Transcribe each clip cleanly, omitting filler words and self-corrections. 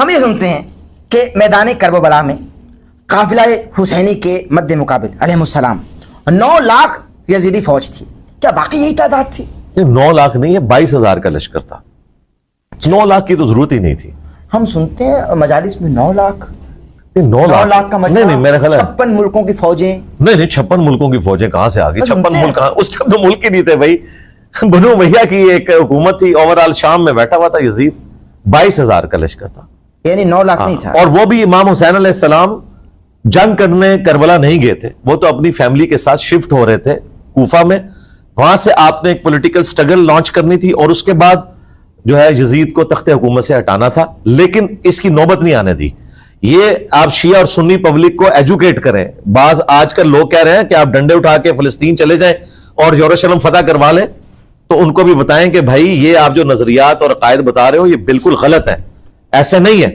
ہم یہ سنتے ہیں کہ میدان کربلا میں قافلہ حسینی کے مد مقابل علیہ السلام 9 لاکھ یزیدی فوج تھی. کیا واقعی یہی تعداد تھی؟ 9 لاکھ نہیں، یہ 22,000 کا لشکر تھا. 9 لاکھ کی تو ضرورت ہی نہیں تھی. ہم سنتے ہیں مجالس میں 9 لاکھ 9 لاکھ کا مجمع. نہیں میرا خیال ہے 56 ملکوں کی فوجیں. نہیں 56 ملکوں کی فوجیں کہاں سے آ گئی؟ 56 ملک کہاں؟ اس ٹائم تو ملک ہی نہیں تھے بھائی. بنو امیہ کی ایک حکومت تھی، اوورال شام میں بیٹھا ہوا تھا یزید. 22,000 کا لشکر تھا، یعنی 9 لاکھ نہیں تھا. اور وہ بھی امام حسین علیہ السلام جنگ کرنے کربلا نہیں گئے تھے. وہ تو اپنی فیملی کے ساتھ شفٹ ہو رہے تھے کوفہ میں. وہاں سے آپ نے ایک پولیٹیکل سٹرگل لانچ کرنی تھی اور اس کے بعد جو ہے یزید کو تخت حکومت سے ہٹانا تھا. لیکن اس کی نوبت نہیں آنے دی. یہ آپ شیعہ اور سنی پبلک کو ایجوکیٹ کریں. بعض آج کل لوگ کہہ رہے ہیں کہ آپ ڈنڈے اٹھا کے فلسطین چلے جائیں اور یروشلم فتح کروا لیں، تو ان کو بھی بتائیں کہ بھائی یہ آپ جو نظریات اور عقائد بتا رہے ہو یہ بالکل غلط ہے، ایسے نہیں ہے.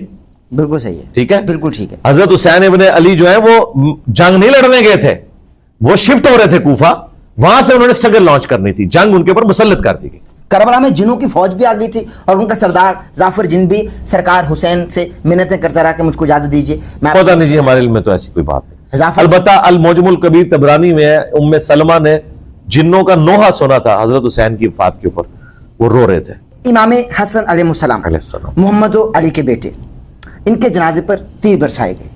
بالکل صحیح ہے. ٹھیک ہے، بالکل ٹھیک ہے. حضرت حسین ابن علی جو ہے وہ جنگ نہیں لڑنے گئے تھے، وہ شفٹ ہو رہے تھے کوفہ. وہاں سے انہوں نے سٹرگل لانچ کرنی تھی، جنگ ان کے اوپر مسلط کر دی گئی. کربلا میں جنوں کی فوج بھی آ گئی تھی اور ان کا سردار ظافر جن بھی سرکار حسین سے منتیں کرتا رہا کہ مجھ کو اجازت دیجیے. پتہ نہیں جی، ہمارے علم میں تو ایسی کوئی بات نہیں. ظافر البتہ المعجم الکبیر طبرانی میں ہے، ام سلمہ نے جنوں کا نوحہ سنا تھا حضرت حسین کی وفات کے اوپر، وہ رو رہے تھے. امام حسن علیہ السلام محمد و علی کے بیٹے، ان کے جنازے پر تیر برسائے گئے.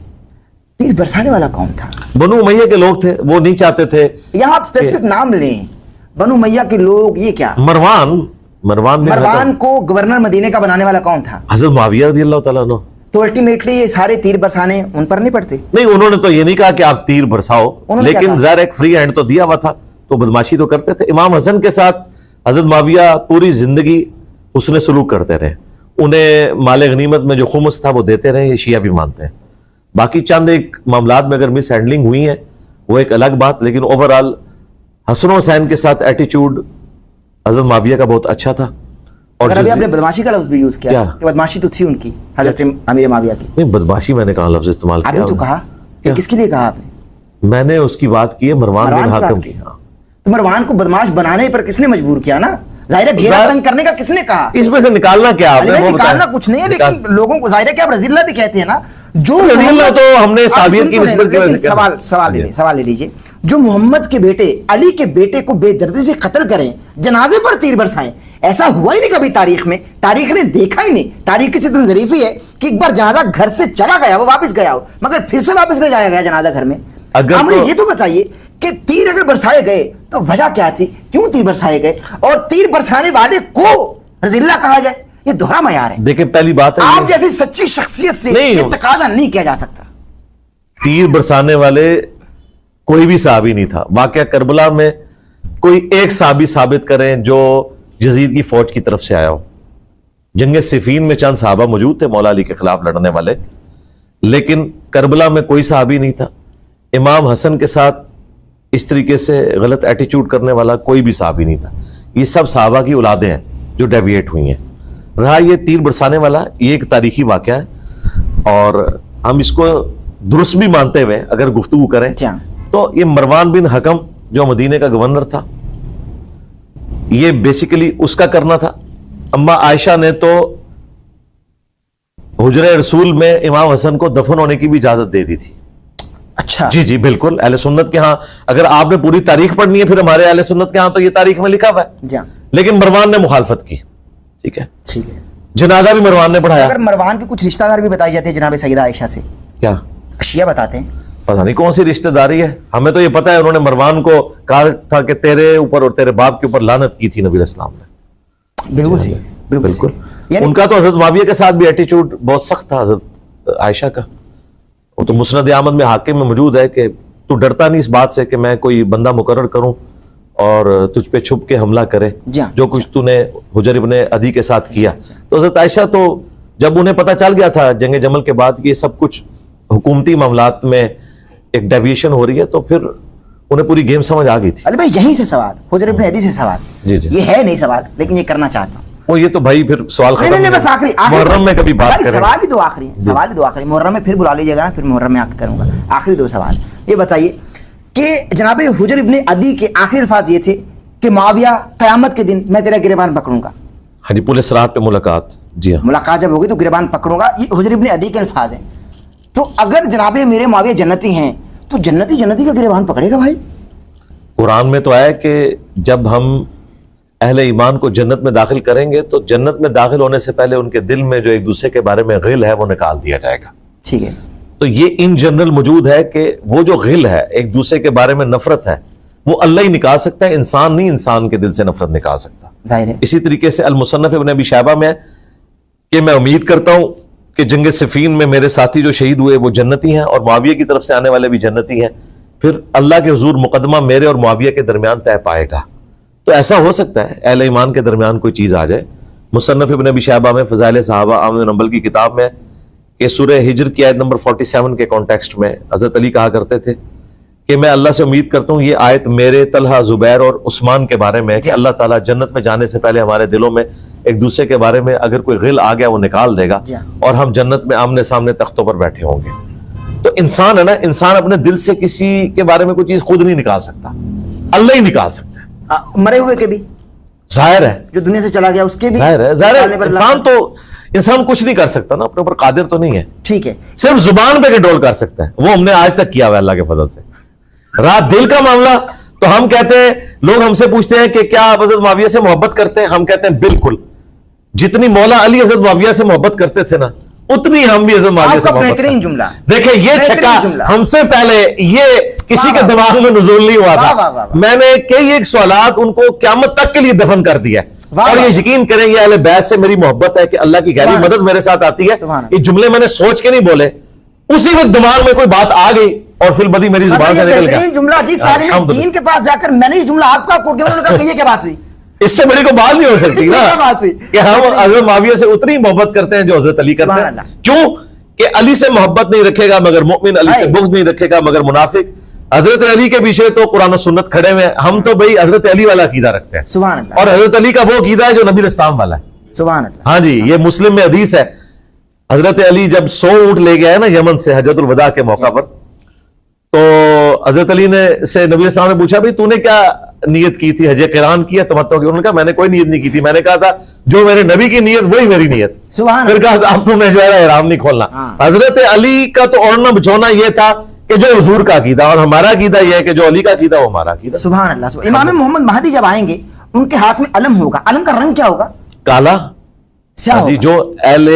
تیر برسانے والا کون تھا؟ بنو امیہ کے لوگ تھے. وہ نہیں چاہتے تھے یہاں آپ اسپیسیفک نام لیں. بنو امیہ کے لوگ یہ کیا؟ مروان کو گورنر مدینے کا بنانے والا کون تھا؟ حضرت معاویہ رضی اللہ تعالیٰ عنہ. تو الٹیمیٹلی یہ سارے تیر برسانے ان پر نہیں پڑتے؟ نہیں، انہوں نے تو یہ نہیں کہا کہ آپ تیر برساؤ، لیکن ظاہر ایک فری ہینڈ تو دیا ہوا تھا، تو بدماشی تو کرتے تھے. امام حسن کے ساتھ حضرت معاویہ پوری زندگی حسن سلوک کرتے رہے. انہیں مال غنیمت میں جو خمس تھا وہ دیتے رہے. یہ شیعہ بھی مانتے ہیں. باقی چند ایک معاملات میں اگر مس ہینڈلنگ ہوئی ہے وہ ایک الگ بات، لیکن اوورال حسن و حسین کے ساتھ ایٹیچیوڈ حضرت معاویہ کا بہت اچھا تھا. اور ابھی آپ نے بدماشی کا لفظ بھی یوز کیا کہ بدماشی تو تھی ان کی، حضرت امیر معاویہ کی. نہیں، بدماشی میں نے کہاں لفظ استعمال کیا؟ ابھی تو کہا کہ کس کے لیے کہا آپ نے؟ میں نے اس کی بات کی ہے مروان بن حاکم کی. تو مروان کو بدماش بنانے پر کس نے مجبور کیا نا؟ ظاہر ہے گھیرا تنگ کرنے کا کس نے کہا؟ اس میں سے نکالنا کیا آپ نے؟ نکالنا کچھ نہیں ہے، لیکن لوگوں کو ظاہر ہے کہ آپ رضی اللہ بھی کہتے ہیں نا. جو رضی اللہ تو ہم نے صحابیت کی نسبت کی. سوال لے لیجئے. جو محمد کے بیٹے علی کے بیٹے کو بے دردی سے قتل کریں، جنازے پر تیر برسائیں، ایسا ہوا ہی نہیں کبھی تاریخ میں. تاریخ نے دیکھا ہی نہیں. تاریخ کی اتنی ظریفی ہے کہ ایک بار جنازہ گھر سے چلا گیا، وہ واپس گیا ہو، مگر پھر سے واپس لے جایا گیا جنازہ گھر میں. ہمیں یہ تو بتائیے کہ تیر اگر برسائے گئے تو وجہ کیا تھی؟ کیوں تیر برسائے گئے؟ اور تیر برسانے والے کو رضی اللہ کہا جائے، یہ دوہرا معیار ہے. دیکھیں پہلی بات ہے، آپ جیسی سچی شخصیت سے یہ تقاضا نہیں کیا جا سکتا. تیر برسانے والے کوئی بھی صحابی نہیں تھا. واقعہ کربلا میں کوئی ایک صحابی ثابت کریں جو یزید کی فوج کی طرف سے آیا ہو. جنگ صفین میں چند صحابہ موجود تھے مولا علی کے خلاف لڑنے والے، لیکن کربلا میں کوئی صحابی نہیں تھا. امام حسن کے ساتھ اس طریقے سے غلط ایٹیچیوڈ کرنے والا کوئی بھی صحابی نہیں تھا. یہ سب صحابہ کی اولادیں ہیں جو ڈیویٹ ہوئی ہیں. رہا یہ تیر برسانے والا، یہ ایک تاریخی واقعہ ہے اور ہم اس کو درست بھی مانتے ہوئے اگر گفتگو کریں تو یہ مروان بن حکم جو مدینے کا گورنر تھا، یہ بیسیکلی اس کا کرنا تھا. اما عائشہ نے تو حجرہ رسول میں امام حسن کو دفن ہونے کی بھی اجازت دے دی تھی. اچھا جی بالکل. اہل سنت کے ہاں اگر آپ نے پوری تاریخ پڑھنی ہے پھر ہمارے اہل سنت کے ہاں تو یہ تاریخ میں لکھا ہوا ہے. لیکن مروان نے مخالفت کی. ٹھیک ہے، جنازہ بھی مروان نے پڑھایا. اگر مروان کے کچھ رشتہ دار بھی بتائی جاتے ہیں جناب سیدہ عائشہ سے، کیا شیعہ بتاتے ہیں؟ پتہ نہیں کون سی رشتہ داری ہے. ہمیں تو یہ پتہ ہے انہوں نے مروان کو کہا تھا کہ تیرے اوپر اور تیرے باپ کے اوپر لعنت کی تھی نبی علیہ السلام نے. بالکل صحیح، بالکل. ان کا تو حضرت معاویہ کے ساتھ بھی ایٹیچیوڈ بہت سخت تھا حضرت عائشہ کا. وہ تو مسند احمد میں حاکم میں موجود ہے کہ تو ڈرتا نہیں اس بات سے کہ میں کوئی بندہ مقرر کروں اور تجھ پہ چھپ کے حملہ کرے، جو کچھ تو نے حجر ابن عدی کے ساتھ کیا. تو حضرت عائشہ تو جب انہیں پتہ چل گیا تھا جنگ جمل کے بعد کہ یہ سب کچھ حکومتی معاملات میں ایک ڈیویشن ہو رہی ہے، تو پھر انہیں پوری گیم سمجھ آ گئی تھی. علی بھائی یہیں سے سوال، حجر ابن عدی سے سوال، یہ ہے نہیں سوال لیکن یہ کرنا چاہتا ہوں. وہ یہ تو بھائی پھر سوال ختم نہیں، بس آخری محرم میں کبھی بات کریں. سوال ہی دو آخری ہیں، سوال ہی دو آخری. محرم میں پھر بلا لیجیے گا نا، پھر محرم میں آ کے کروں گا. آخری دو سوال یہ بتائیے کہ جناب حجر ابن عدی کے آخری الفاظ یہ تھے کہ معاویہ قیامت کے دن میں تیرا گریبان پکڑوں گا. ہاں جی، پولیس رات پہ ملاقات جی ہاں. ملاقات جب ہوگی تو گریبان پکڑوں گا. یہ حجر ابن عدی کے الفاظ ہیں. تو اگر جناب میرے معاویہ جنتی ہیں تو جنتی کا گریبان پکڑے گا بھائی؟ قرآن میں تو آیا کہ جب ہم اہل ایمان کو جنت میں داخل کریں گے تو جنت میں داخل ہونے سے پہلے ان کے دل میں جو ایک دوسرے کے بارے میں غل ہے وہ نکال دیا جائے گا. ٹھیک ہے. تو یہ ان جنرل موجود ہے کہ وہ جو غل ہے، ایک دوسرے کے بارے میں نفرت ہے، وہ اللہ ہی نکال سکتا ہے، انسان نہیں انسان کے دل سے نفرت نکال سکتا. ظاہر ہے. اسی طریقے سے المصنف ابن ابی شیبہ میں ہے کہ میں امید کرتا ہوں کہ جنگ صفین میں میرے ساتھی جو شہید ہوئے وہ جنتی ہیں اور معاویہ کی طرف سے آنے والے بھی جنتی ہیں. پھر اللہ کے حضور مقدمہ میرے اور معاویہ کے درمیان طے پائے گا. تو ایسا ہو سکتا ہے اہل ایمان کے درمیان کوئی چیز آ جائے. مصنف ابن ابی شیبہ میں فضائل صحابہ احمد بن حنبل کی کتاب میں کہ سورہ ہجر کی آیت نمبر 47 کے کانٹیکسٹ میں حضرت علی کہا کرتے تھے کہ میں اللہ سے امید کرتا ہوں یہ آیت میرے، طلحہ، زبیر اور عثمان کے بارے میں ہے کہ اللہ تعالیٰ جنت میں جانے سے پہلے ہمارے دلوں میں ایک دوسرے کے بارے میں اگر کوئی غل آ گیا وہ نکال دے گا اور ہم جنت میں آمنے سامنے تختوں پر بیٹھے ہوں گے. تو انسان ہے نا، انسان اپنے دل سے کسی کے بارے میں کوئی چیز خود نہیں نکال سکتا، اللہ ہی نکال سکتا ہے. مرے ہوئے کے بھی ظاہر ہے، جو دنیا سے چلا گیا اس کے بھی ظاہر ہے. انسان کچھ نہیں کر سکتا نا، اپنے اوپر قادر تو نہیں ہے. ٹھیک ہے. صرف زبان پہ کنٹرول کر سکتا ہے، وہ ہم نے آج تک کیا ہوا ہے اللہ کے فضل سے. رات دل کا معاملہ تو ہم کہتے ہیں، لوگ ہم سے پوچھتے ہیں کہ کیا آپ حضرت معاویہ سے محبت کرتے ہیں؟ ہم کہتے ہیں بالکل. جتنی مولا علی حضرت معاویہ سے محبت کرتے تھے نا اتنی ہم بھی حضرت معاویہ سے محبت کرتے ہیں. بہترین جملہ دیکھیں یہ چھکا ہم سے پہلے یہ کسی کے دماغ میں نزول نہیں ہوا تھا. میں نے کئی ایک سوالات ان کو قیامت تک کے لیے دفن کر دیا اور یہ یقین کریں یہ اہل بیت سے میری محبت ہے کہ اللہ کی گہری مدد میرے ساتھ آتی ہے. یہ جملے میں نے سوچ کے نہیں بولے، اسی وقت دماغ میں کوئی بات آ گئی اور فی البدی میری زبان سے نکل گیا. جملہ جی سالم دین کے پاس جا کر میں نے یہ جملہ آپ کا کوٹ کیا، انہوں نے کہا کہ یہ کیا بات ہوئی؟ اس سے بڑی کوئی بات نہیں ہو سکتی نا کہ ہم حضرت معاویہ سے اتنی محبت کرتے ہیں جو حضرت علی کرتے ہیں. کیوں کہ علی سے محبت نہیں رکھے گا مگر مومن، علی سے بغض نہیں رکھے گا مگر منافق. حضرت علی کے پیچھے تو قرآن و سنت کھڑے ہوئے ہیں. ہم تو بھائی حضرت علی والا عقیدہ رکھتے ہیں سبحان اللہ، اور حضرت علی کا وہ عقیدہ ہے جو نبی اسلام والا ہے. سبحان اللہ. ہاں جی، یہ مسلم میں حدیث ہے. حضرت علی جب 100 اونٹ لے گئے نا یمن سے حجۃ الوداع کے موقع پر، تو حضرت علی نے سے نبی اسلام نے پوچھا بھائی تو نے کیا نیت کی تھی؟ حج قران کی ہے تمتع کی؟ انہوں نے کہا میں نے کوئی نیت نہیں کی تھی، میں نے کہا تھا جو میرے نبی کی نیت وہی میری نیت. پھر کہا اب تمہیں جو ہے احرام نہیں کھولنا. حضرت علی کا تو اوڑھنا بچھونا یہ تھا کہ جو حضور کا عقیدہ، اور ہمارا عقیدہ یہ ہے کہ جو علی کا عقیدہ وہ ہمارا عقیدہ. سبحان اللہ. امام محمد مہدی جب آئیں گے ان کے ہاتھ میں علم ہوگا، علم کا رنگ کیا ہوگا؟ کالا سیاہ ہوگا. جو اہل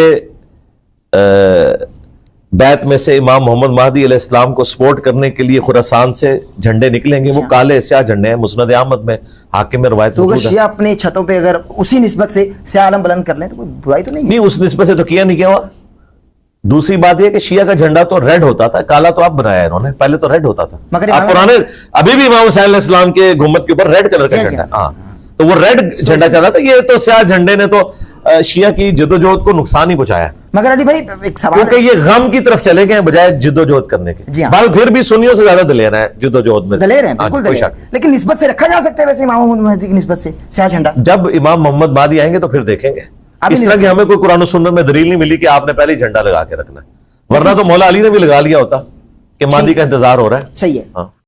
بیت میں سے امام محمد مہدی علیہ السلام کو سپورٹ کرنے کے لیے خراسان سے جھنڈے نکلیں گے، وہ کالے سیاہ جھنڈے ہیں. مسند احمد میں حاکم میں روایت تو اگر شیعہ اپنے چھتوں پہ اگر اسی نسبت سے سیاہ علم بلند کر لیں تو کوئی برائی تو نہیں اس نسبت سے تو کیا نہیں کیا ہوا. دوسری بات یہ کہ شیعہ کا جھنڈا تو ریڈ ہوتا تھا، کالا تو اب بنایا انہوں نے، پہلے تو ریڈ ہوتا تھا. آپ پرانے ابھی بھی امام حسین علیہ السلام کے گھمت کے اوپر ریڈ کلر کا جھنڈا، ہاں تو وہ ریڈ جھنڈا چلا تھا. یہ تو سیاہ جھنڈے نے تو شیعہ کی جدوجہد کو نقصان ہی پہنچایا. مگر علی بھائی ایک سوال ہے کیونکہ یہ غم کی طرف چلے گئے بجائے جدوجہد کرنے کے. بل پھر بھی سنیوں سے زیادہ دلیر ہیں جدوجہد میں، دلیر ہیں بالکل دلیر، لیکن نسبت سے رکھا جا سکتا ہے ویسے امام محمد مہدی کی نسبت سے سیاہ جھنڈا. جب امام محمد مہدی آئیں گے تو پھر دیکھیں گے. اس طرح کی ہمیں کوئی قرآن و سنت میں دلیل نہیں ملی کہ آپ نے پہلے جھنڈا لگا کے رکھنا ہے، ورنہ تو مولا علی نے بھی لگا لیا ہوتا کہ مہدی کا انتظار ہو رہا ہے. صحیح ہے.